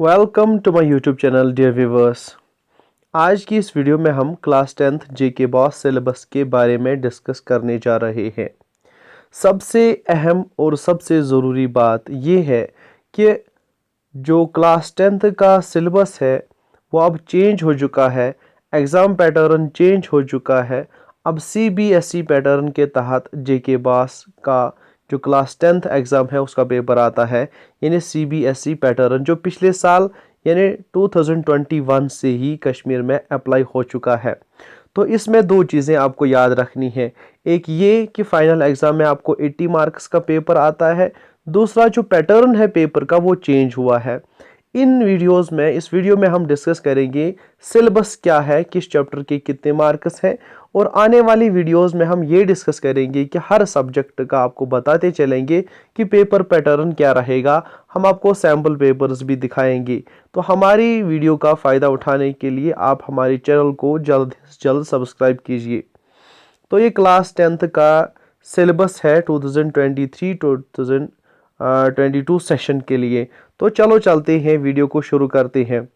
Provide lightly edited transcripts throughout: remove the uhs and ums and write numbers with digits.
Welcome to my YouTube channel dear viewers. आज की इस वीडियो में हम class 10th GK boss syllabus के बारे में डिस्कस करने जा रहे हैं। सबसे अहम और सबसे ज़रूरी बात यह है कि जो क्लास 10th का सिलेबस है वो अब चेंज हो चुका है। एग्ज़ाम पैटर्न चेंज हो चुका है। अब सीबीएसई पैटर्न के तहत जीके बॉस का जो क्लास 10th एग्ज़ाम है उसका पेपर आता है, यानी सीबीएसई पैटर्न जो पिछले साल यानी 2021 से ही कश्मीर में अप्लाई हो चुका है। तो इसमें दो चीज़ें आपको याद रखनी है। एक ये कि फाइनल एग्ज़ाम में आपको 80 मार्क्स का पेपर आता है। दूसरा जो पैटर्न है पेपर का वो चेंज हुआ है। इस वीडियो में हम डिस्कस करेंगे सिलेबस क्या है, किस चैप्टर के कितने मार्क्स हैं, और आने वाली वीडियोस में हम ये डिस्कस करेंगे कि हर सब्जेक्ट का आपको बताते चलेंगे कि पेपर पैटर्न क्या रहेगा। हम आपको सैम्पल पेपर्स भी दिखाएंगे। तो हमारी वीडियो का फ़ायदा उठाने के लिए आप हमारे चैनल को जल्द से जल्द सब्सक्राइब कीजिए। तो ये क्लास 10th का सिलेबस है 2023-2022 सेशन के लिए। तो चलो चलते हैं, वीडियो को शुरू करते हैं।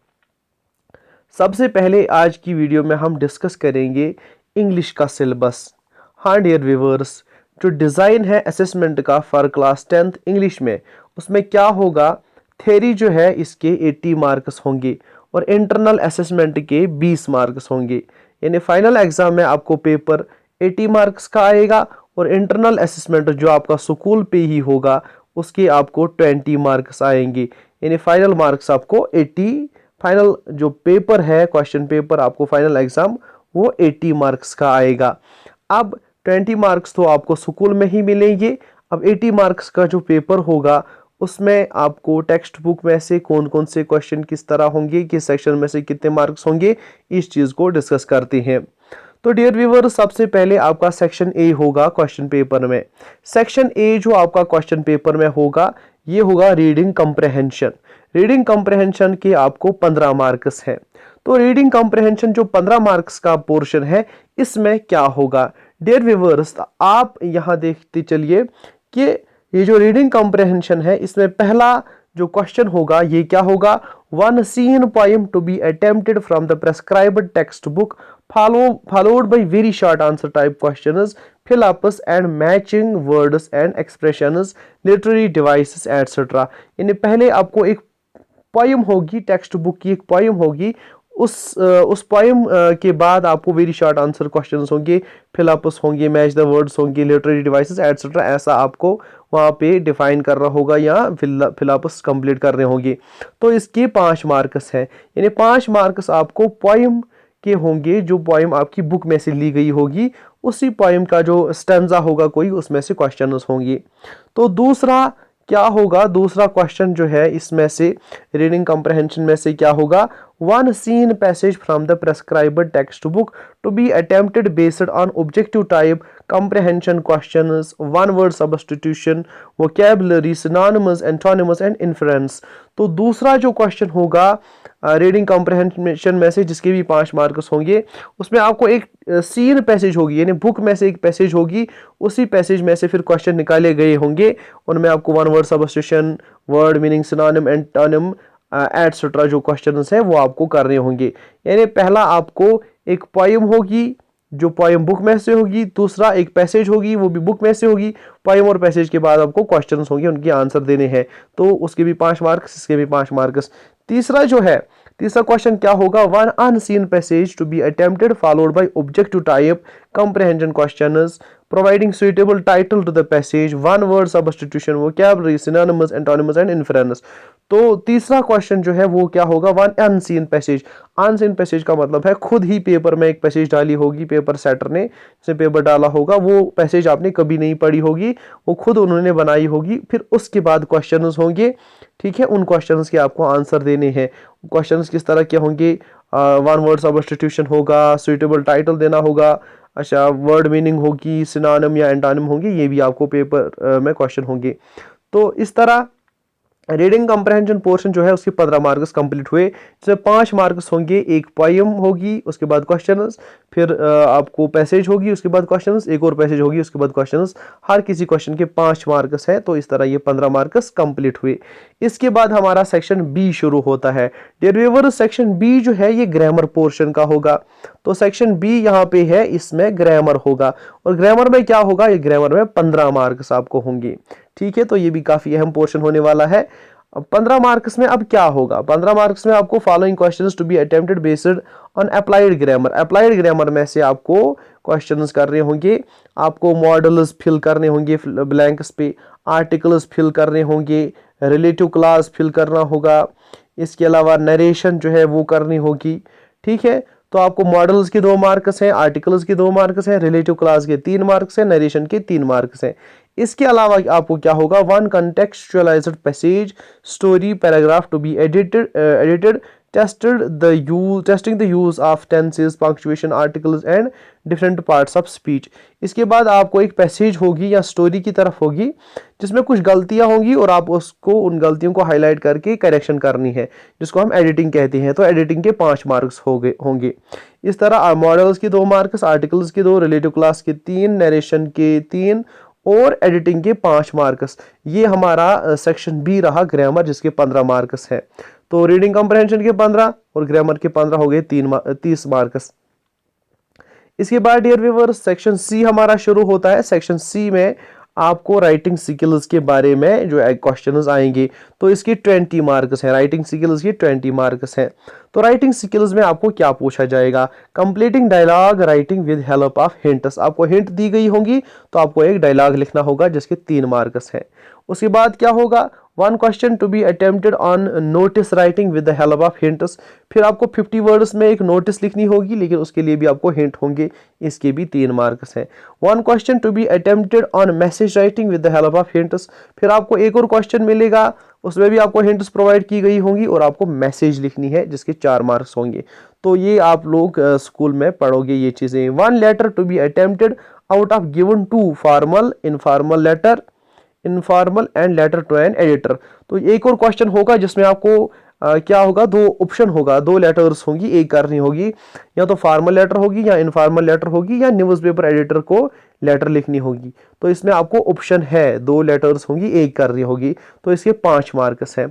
सबसे पहले आज की वीडियो में हम डिस्कस करेंगे इंग्लिश का सिलेबस। हाँ डियर व्यूवर्स, जो डिज़ाइन है असेसमेंट का फॉर क्लास 10th इंग्लिश में, उसमें क्या होगा, थ्योरी जो है इसके 80 मार्क्स होंगे और इंटरनल असेसमेंट के 20 मार्क्स होंगे। यानी फाइनल एग्जाम में आपको पेपर 80 मार्क्स का आएगा और इंटरनल असेसमेंट जो आपका स्कूल पे ही होगा उसके आपको 20 मार्क्स आएंगे। यानी फाइनल मार्क्स आपको 80, फाइनल जो पेपर है क्वेश्चन पेपर आपको फाइनल एग्जाम वो 80 मार्क्स का आएगा। अब 20 मार्क्स तो आपको स्कूल में ही मिलेंगे। अब 80 मार्क्स का जो पेपर होगा उसमें आपको टेक्स्ट बुक में से कौन कौन से क्वेश्चन किस तरह होंगे, किस सेक्शन में से कितने मार्क्स होंगे, इस चीज़ को डिस्कस करते हैं। तो डियर व्यूवर, सबसे पहले आपका सेक्शन ए होगा क्वेश्चन पेपर में। सेक्शन ए जो आपका क्वेश्चन पेपर में होगा ये होगा रीडिंग कम्प्रहेंशन। रीडिंग कम्प्रहेंशन के आपको 15 मार्क्स हैं। तो रीडिंग कम्प्रहेंशन जो 15 मार्क्स का पोर्शन है इसमें क्या होगा डियर व्यूवर्स, आप यहाँ देखते चलिए कि ये जो रीडिंग कम्प्रहेंशन है इसमें पहला जो क्वेश्चन होगा ये क्या होगा, one seen poem to be attempted from the prescribed text book followed by very short answer type questions, fill ups and matching words and expressions, literary devices etc। यानी पहले आपको एक पोएम होगी, टेक्स्ट बुक की एक poem होगी, उस poem के बाद आपको वेरी शॉर्ट आंसर क्वेश्चंस होंगे, फिल अप्स होंगे, मैच द वर्ड्स होंगे, लिटरेरी डिवाइसेस एटसेट्रा, ऐसा आपको वहाँ पे डिफाइन करना होगा या फिल अप्स कंप्लीट करने होंगे। तो इसके 5 मार्क्स हैं। यानी 5 मार्क्स आपको पोएम के होंगे, जो पोएम आपकी बुक में से ली गई होगी उसी पोएम का जो स्टैंजा होगा कोई, उसमें से क्वेश्चंस होंगे। तो दूसरा क्या होगा, दूसरा क्वेश्चन जो है इसमें से रीडिंग कम्प्रहेंशन में से क्या होगा, one seen passage from the prescribed text book to be attempted based on objective type comprehension questions, one word substitution, vocabulary, synonyms, antonyms and inference। तो दूसरा जो क्वेश्चन होगा रीडिंग कॉम्प्रहेंशन में से जिसके भी 5 मार्क्स होंगे, उसमें आपको एक सीन पैसेज होगी, यानी बुक में से एक पैसेज होगी, उसी पैसेज में से फिर क्वेश्चन निकाले गए होंगे। उनमें आपको one word substitution, word meaning, synonym, antonym etcetera जो क्वेश्चंस हैं वो आपको करने होंगे। यानी पहला आपको एक पोएम होगी जो पोएम बुक में से होगी, दूसरा एक पैसेज होगी वो भी बुक में से होगी। पोएम और पैसेज के बाद आपको क्वेश्चंस होंगे, उनके आंसर देने हैं। तो उसके भी 5 मार्क्स, इसके भी 5 मार्क्स। तीसरा जो है, तीसरा क्वेश्चन क्या होगा, one unseen passage to be attempted followed by objective type comprehension questions, providing suitable title to the passage, one word substitution, vocabulary, synonyms, antonyms and inference। तो तीसरा क्वेश्चन जो है वो क्या होगा, one unseen passage. Unseen passage का मतलब है खुद ही पेपर में एक पैसेज डाली होगी, पेपर सेटर ने से पेपर डाला होगा, वो पैसेज आपने कभी नहीं पढ़ी होगी, वो खुद उन्होंने बनाई होगी, फिर उसके बाद क्वेश्चंस होंगे। ठीक है, उन क्वेश्चंस के आपको आंसर देने हैं। क्वेश्चंस किस तरह के होंगे, वन वर्ड सब्स्टिट्यूशन होगा, सुइटेबल टाइटल देना होगा, अच्छा वर्ड मीनिंग होगी, सिनोनिम या एंटोनिम होंगे, ये भी आपको पेपर में क्वेश्चन होंगे। तो इस तरह रीडिंग कंप्रहेंशन पोर्शन जो है उसके 15 मार्क्स कंप्लीट हुए, जिसमें 5 मार्क्स होंगे, एक पोएम होगी, उसके बाद क्वेश्चंस, फिर आपको पैसेज होगी, उसके बाद क्वेश्चंस, एक और पैसेज होगी, उसके बाद क्वेश्चंस। हर किसी क्वेश्चन के 5 मार्क्स है, तो इस तरह ये 15 मार्क्स कंप्लीट हुए। इसके बाद हमारा सेक्शन बी शुरू होता है। डियर व्यूअर्स, सेक्शन बी जो है ये ग्रामर पोर्शन का होगा। तो सेक्शन बी यहाँ पे है, इसमें ग्रामर होगा। और ग्रामर में क्या होगा, ये ग्रामर में 15 मार्क्स आपको होंगे। ठीक है, तो ये भी काफी अहम पोर्शन होने वाला है। 15 मार्क्स में अब क्या होगा, 15 मार्क्स में आपको following questions to be attempted based on applied grammar. Applied grammar में से आपको क्वेश्चंस करने होंगे, आपको मॉडल्स फिल करने होंगे ब्लैंक्स पे, आर्टिकल्स फिल करने होंगे, रिलेटिव क्लास फिल करना होगा, इसके अलावा नरेशन जो है वो करनी होगी। ठीक है, तो आपको मॉडल्स के 2 मार्क्स हैं, आर्टिकल्स के 2 मार्क्स हैं, रिलेटिव क्लास के 3 मार्क्स हैं, नरेशन के 3 मार्क्स हैं। इसके अलावा आपको क्या होगा, 1 contextualized passage, story, paragraph to be edited, testing the use of tenses, punctuation, articles and different parts of speech. इसके बाद आपको एक पैसेज होगी या स्टोरी की तरफ होगी जिसमें कुछ गलतियां होंगी और आप उसको, उन गलतियों को हाईलाइट करके करेक्शन करनी है, जिसको हम एडिटिंग कहते हैं। तो एडिटिंग के 5 मार्क्स होंगे। इस तरह मॉडल्स के 2 मार्क्स, आर्टिकल्स के 2, रिलेटिव क्लास के 3, नरेशन के 3 और एडिटिंग के 5 मार्क्स। ये हमारा सेक्शन बी रहा ग्रामर, जिसके 15 मार्क्स है। तो रीडिंग कंप्रहेंशन के 15 और ग्रामर के 15 हो गए 30 मार्क्स। इसके बाद डियर व्यूअर्स, सेक्शन सी हमारा शुरू होता है। सेक्शन सी में आपको राइटिंग स्किल्स के बारे में जो क्वेश्चंस आएंगे, तो इसके 20 मार्क्स हैं। राइटिंग स्किल्स के 20 मार्क्स हैं। तो राइटिंग स्किल्स में आपको क्या पूछा जाएगा, completing dialogue writing with help of hints. आपको हिंट दी गई होंगी तो आपको एक डायलॉग लिखना होगा जिसके 3 मार्क्स हैं। उसके बाद क्या होगा, 1 question to be attempted on notice writing with the help of hints. फिर आपको 50 वर्ड्स में एक नोटिस लिखनी होगी, लेकिन उसके लिए भी आपको हिंट होंगे, इसके भी 3 मार्क्स हैं। 1 question to be attempted on message writing with the help of hints. फिर आपको एक और क्वेश्चन मिलेगा, उसमें भी आपको हिंट्स प्रोवाइड की गई होंगी और आपको मैसेज लिखनी है जिसके 4 मार्क्स होंगे। तो ये आप लोग स्कूल में पढ़ोगे ये चीजें। 1 letter to be attempted out of given 2 formal, informal and letter to an editor. तो एक और क्वेश्चन होगा जिसमें आपको क्या होगा, 2 ऑप्शन होगा, 2 लेटर्स होंगी, एक करनी होगी, या तो फॉर्मल लेटर होगी या इनफॉर्मल लेटर होगी या न्यूज़पेपर एडिटर को लेटर लिखनी होगी। तो इसमें आपको ऑप्शन है, 2 लेटर्स होंगी, एक करनी होगी। तो इसके 5 मार्क्स हैं।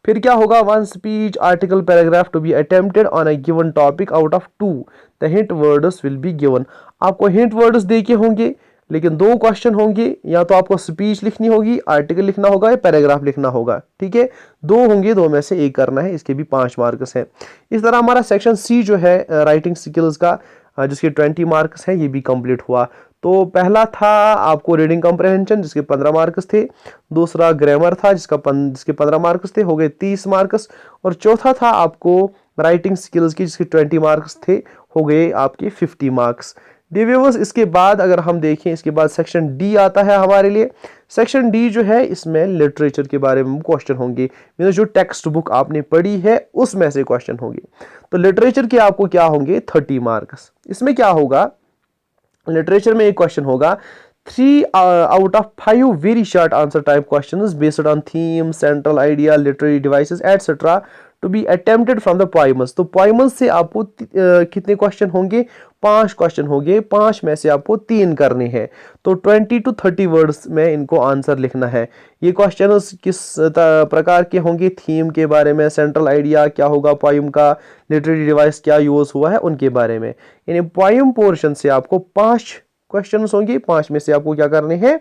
फिर क्या होगा, 1 speech, article, paragraph to be attempted on a given topic out of 2 the hint words will be given. आपको हिंट वर्ड्स देके होंगे, लेकिन 2 क्वेश्चन होंगे, या तो आपको स्पीच लिखनी होगी, आर्टिकल लिखना होगा या पैराग्राफ लिखना होगा। ठीक है, 2 होंगे, 2 में से एक करना है, इसके भी 5 मार्क्स हैं। इस तरह हमारा सेक्शन सी जो है राइटिंग स्किल्स का, जिसके 20 मार्क्स हैं, ये भी कंप्लीट हुआ। तो पहला था आपको रीडिंग कंप्रहेंशन जिसके 15 मार्क्स थे, दूसरा ग्रामर था जिसके 15 मार्क्स थे, हो गए 30 मार्क्स, और चौथा था आपको राइटिंग स्किल्स की जिसके 20 मार्क्स थे, हो गए आपके 50 मार्क्स। व्यूअर्स, इसके बाद अगर हम देखें, इसके बाद सेक्शन डी आता है हमारे लिए। सेक्शन डी जो है, इसमें लिटरेचर के बारे में क्वेश्चन होंगे, मतलब जो टेक्स्ट बुक आपने पढ़ी है उसमें से क्वेश्चन होंगे। तो लिटरेचर के आपको क्या होंगे, 30 मार्क्स। इसमें क्या होगा, लिटरेचर में एक क्वेश्चन होगा, 3 out of 5 very short answer type questions based on theme, central idea, literary devices etcetera to be attempted from the poems. तो पोएम्स से आपको कितने क्वेश्चन होंगे, 5 क्वेश्चन होंगे, 5 में से आपको 3 करने हैं। तो 20 to 30 वर्ड्स में इनको आंसर लिखना है। ये क्वेश्चन किस प्रकार के होंगे, थीम के बारे में, सेंट्रल आइडिया क्या होगा पोएम का, लिटरेरी डिवाइस क्या यूज हुआ है उनके बारे में। यानी पोएम पोर्शन से आपको 5 क्वेश्चन होंगे, 5 में से आपको क्या करने हैं,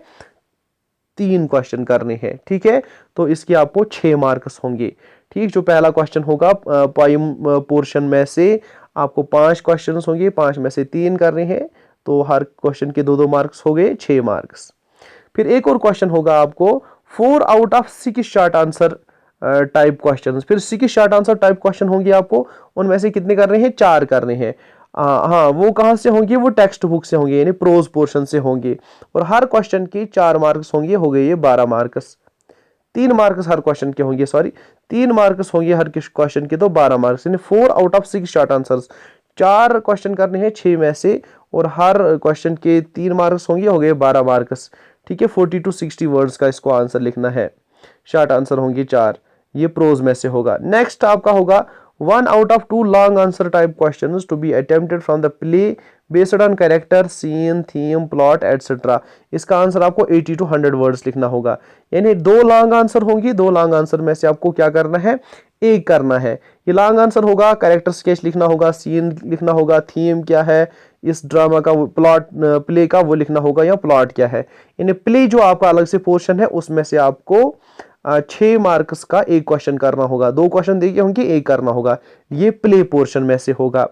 3 क्वेश्चन करने हैं। ठीक है, तो इसके आपको 6 मार्क्स होंगे। ठीक, जो पहला क्वेश्चन होगा पोएम पोर्शन में से आपको 5 क्वेश्चन होंगे, 5 में से 3 करने हैं, तो हर क्वेश्चन के 2-2 मार्क्स हो गए, 6 मार्क्स। फिर एक और क्वेश्चन होगा आपको 4 out of 6 short answer type question. फिर 6 शॉर्ट आंसर टाइप क्वेश्चन होंगे आपको, उनमें से कितने करने हैं, 4 करने हैं। हाँ, वो कहाँ से होंगे, वो टेक्स्ट बुक से होंगे, यानी प्रोज पोर्शन से होंगे, और हर क्वेश्चन के 4 मार्क्स होंगे, हो गए ये 12 मार्क्स। 3 मार्क्स हर क्वेश्चन के होंगे, 3 मार्क्स होंगे हर क्वेश्चन के, तो 12 मार्क्स, यानी 4 out of 6 short answers. 4 question करने हैं 6 में से, और हर क्वेश्चन के 3 मार्क्स होंगे, हो गए 12 मार्क्स। ठीक है, 40 to 60 वर्ड्स का इसको आंसर लिखना है। शॉर्ट आंसर होंगे 4, ये प्रोज में से होगा। नेक्स्ट आपका होगा 1 out of 2 long answer type questions to be attempted from the play based on character, scene, theme, plot etcetera. इसका आंसर आपको 80 to 100 वर्ड्स लिखना होगा, यानी 2 लॉन्ग आंसर होंगी, 2 लॉन्ग आंसर में से आपको क्या करना है, एक करना है। ये लॉन्ग आंसर होगा, कैरेक्टर स्केच लिखना होगा, सीन लिखना होगा, थीम क्या है इस ड्रामा का, प्लॉट प्ले का वो लिखना होगा, या प्लॉट क्या है। यानी प्ले जो आपका अलग से पोर्शन है उसमें से आपको 6 मार्क्स का एक क्वेश्चन करना होगा, 2 क्वेश्चन देके होंगे, एक करना होगा, ये प्ले पोर्शन में से होगा।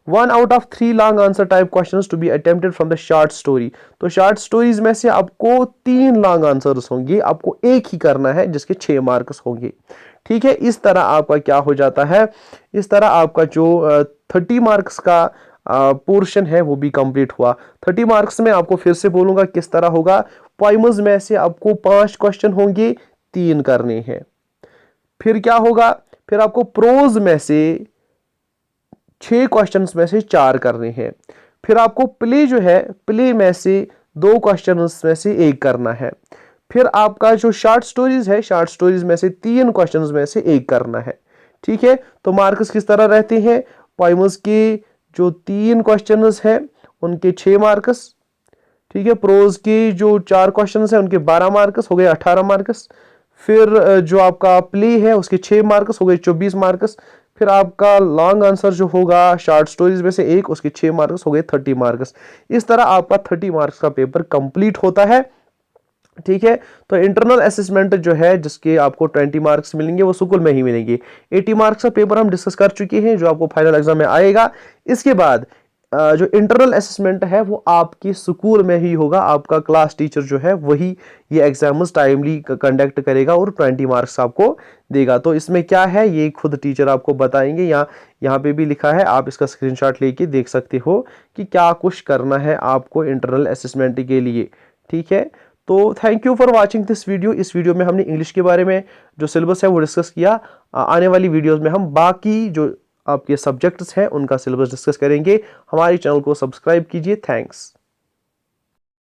1 out of 3 long answer type questions to be attempted from the short story. तो शॉर्ट स्टोरीज में से आपको 3 लॉन्ग आंसर्स होंगे, आपको एक ही करना है जिसके 6 मार्क्स होंगे। ठीक है, इस तरह आपका क्या हो जाता है, इस तरह आपका जो 30 मार्क्स का पोर्शन है वो भी कंप्लीट हुआ। 30 मार्क्स में आपको फिर से बोलूंगा किस तरह होगा। पोइम्स में से आपको 5 क्वेश्चन होंगे, 3 करने हैं। फिर क्या होगा, फिर आपको प्रोज में से 6 क्वेश्चंस में से 4 करने हैं। फिर आपको प्ले जो है, प्ले में से 2 क्वेश्चंस में से 1 करना है। फिर आपका जो शॉर्ट स्टोरीज है, शॉर्ट स्टोरीज में से 3 क्वेश्चंस में से 1 करना है। ठीक है, तो मार्क्स किस तरह रहते हैं, पोइम्स के जो 3 क्वेश्चंस हैं उनके 6 मार्क्स, ठीक है, प्रोज के जो 4 क्वेश्चंस हैं उनके 12 मार्क्स हो गए 18 मार्क्स। फिर जो आपका प्ले है उसके 6 मार्क्स हो गए 24 मार्क्स। फिर आपका लॉन्ग आंसर जो होगा शॉर्ट स्टोरीज में से 1, उसके 6 मार्क्स हो गए 30 मार्क्स। इस तरह आपका 30 मार्क्स का पेपर कंप्लीट होता है। ठीक है, तो इंटरनल असेसमेंट जो है जिसके आपको 20 मार्क्स मिलेंगे वो स्कूल में ही मिलेंगे। 80 मार्क्स का पेपर हम डिस्कस कर चुके हैं जो आपको फाइनल एग्जाम में आएगा। इसके बाद जो इंटरनल असेसमेंट है वो आपकी स्कूल में ही होगा, आपका क्लास टीचर जो है वही ये एग्जाम्स टाइमली कंडक्ट करेगा और 20 मार्क्स आपको देगा। तो इसमें क्या है ये खुद टीचर आपको बताएंगे, यहाँ पे भी लिखा है, आप इसका स्क्रीनशॉट लेके देख सकते हो कि क्या कुछ करना है आपको इंटरनल असेसमेंट के लिए। ठीक है, तो thank you for watching this video. इस वीडियो में हमने इंग्लिश के बारे में जो सिलेबस है वो डिस्कस किया। आने वाली वीडियोस में हम बाकी जो आपके सब्जेक्ट्स हैं उनका सिलेबस डिस्कस करेंगे। हमारे चैनल को सब्सक्राइब कीजिए। थैंक्स।